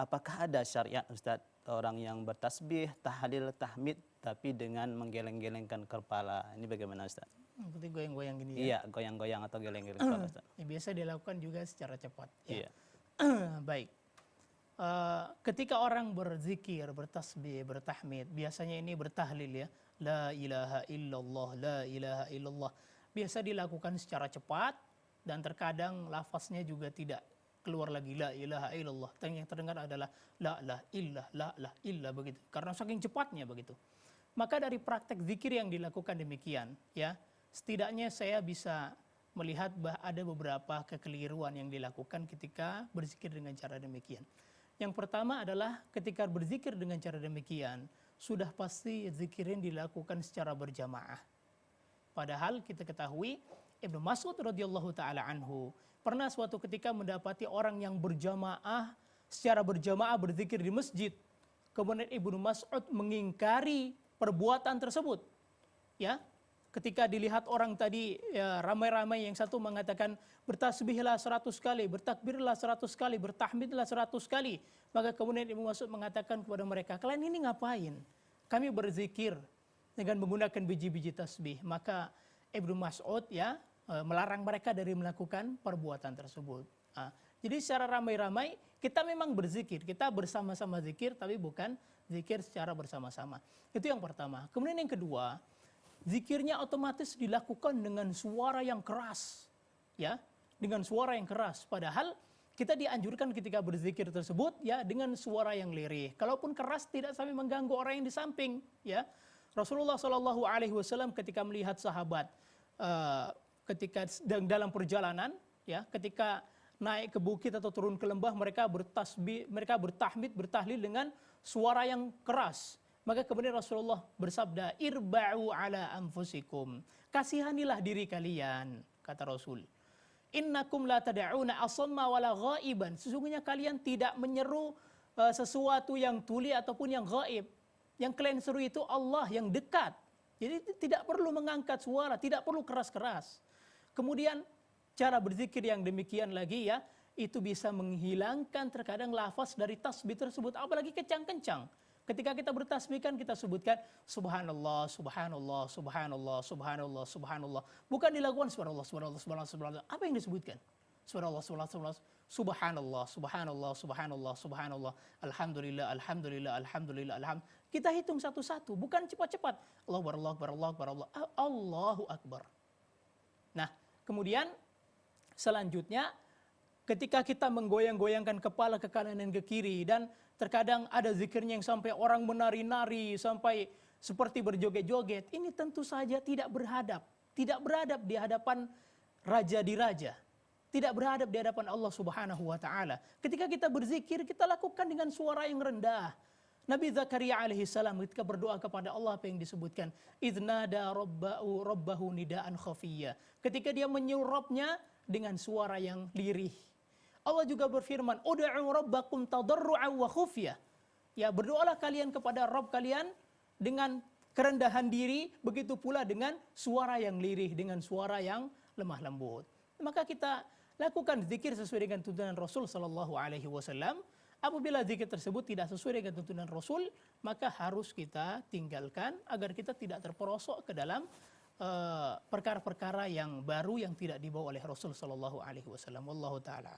apakah ada syariat Ustaz orang yang bertasbih, tahlil, tahmid tapi dengan menggeleng-gelengkan kepala? Ini bagaimana Ustaz? Seperti goyang-goyang gini ya. Iya, goyang-goyang atau geleng-geleng kepala Ustaz. Biasa dilakukan juga secara cepat. Ya. Iya. Baik. Ketika orang berzikir, bertasbih, bertahmid, biasanya ini bertahlil ya. La ilaha illallah, la ilaha illallah. Biasa dilakukan secara cepat dan terkadang lafaznya juga tidak keluar lagi la ilaha illallah. Yang terdengar adalah la illah begitu. Karena saking cepatnya begitu. Maka dari praktek zikir yang dilakukan demikian, ya, setidaknya saya bisa melihat ada beberapa kekeliruan yang dilakukan ketika berzikir dengan cara demikian. Yang pertama adalah ketika berzikir dengan cara demikian, sudah pasti zikirin dilakukan secara berjamaah. Padahal kita ketahui Ibnu Mas'ud radhiyallahu taala anhu pernah suatu ketika mendapati orang yang secara berjamaah berzikir di masjid. Kemudian Ibnu Mas'ud mengingkari perbuatan tersebut. Ya, ketika dilihat orang tadi ya, ramai-ramai, yang satu mengatakan bertasbihlah 100 kali, bertakbirlah 100 kali, bertahmidlah 100 kali. Maka kemudian Ibnu Mas'ud mengatakan kepada mereka, kalian ini ngapain? Kami berzikir dengan menggunakan biji-biji tasbih. Maka Ibnu Mas'ud ya melarang mereka dari melakukan perbuatan tersebut. Jadi secara ramai-ramai kita memang berzikir, kita bersama-sama zikir, tapi bukan zikir secara bersama-sama. Itu yang pertama. Kemudian yang kedua, zikirnya otomatis dilakukan dengan suara yang keras, ya, dengan suara yang keras. Padahal kita dianjurkan ketika berzikir tersebut, ya, dengan suara yang lirih. Kalaupun keras tidak sampai mengganggu orang yang di samping, ya. Rasulullah Shallallahu Alaihi Wasallam ketika melihat sahabat, ketika dalam perjalanan, ya, ketika naik ke bukit atau turun ke lembah, mereka bertasbih, mereka bertahmid, bertahlil dengan suara yang keras. Maka kemudian Rasulullah bersabda, irba'u ala anfusikum. Kasihanilah diri kalian, kata Rasul. Innakum la tada'una asamma wala ghaiban. Sesungguhnya kalian tidak menyeru sesuatu yang tuli ataupun yang gaib. Yang kalian seru itu Allah yang dekat. Jadi tidak perlu mengangkat suara, tidak perlu keras-keras. Kemudian cara berzikir yang demikian lagi ya, itu bisa menghilangkan terkadang lafaz dari tasbih tersebut, apalagi kencang-kencang. Ketika kita bertasbih kan kita sebutkan subhanallah, subhanallah, subhanallah, subhanallah, subhanallah. Bukan dilakukan subhanallah, subhanallah, subhanallah, subhanallah. Apa yang disebutkan? Subhanallah, subhanallah, subhanallah, subhanallah, subhanallah, subhanallah, alhamdulillah, alhamdulillah, alhamdulillah, alhamdulillah. Kita hitung satu-satu, bukan cepat-cepat. Allahu akbar, Allahu akbar, Allahu akbar, Allahu akbar. Nah, kemudian selanjutnya ketika kita menggoyang-goyangkan kepala ke kanan dan ke kiri, dan terkadang ada zikirnya yang sampai orang menari-nari, sampai seperti berjoget-joget, ini tentu saja tidak beradab di hadapan raja di raja, tidak beradab di hadapan Allah Subhanahu wa taala. Ketika kita berzikir, kita lakukan dengan suara yang rendah. Nabi Zakaria alaihi salam ketika berdoa kepada Allah, apa yang disebutkan? Idznada rabbahu nidaan khafiyya. Ketika dia menyeru Rabbnya dengan suara yang lirih. Allah juga berfirman, ud'u rabbakum tadarru'an wa khufyah. Ya, berdoalah kalian kepada Rabb kalian dengan kerendahan diri, begitu pula dengan suara yang lirih, dengan suara yang lemah lembut. Maka kita lakukan zikir sesuai dengan tuntunan Rasul sallallahu alaihi wasallam. Apabila zikir tersebut tidak sesuai dengan tuntunan Rasul, maka harus kita tinggalkan agar kita tidak terperosok ke dalam perkara-perkara yang baru yang tidak dibawa oleh Rasul sallallahu alaihi wasallam. Wallahu taala.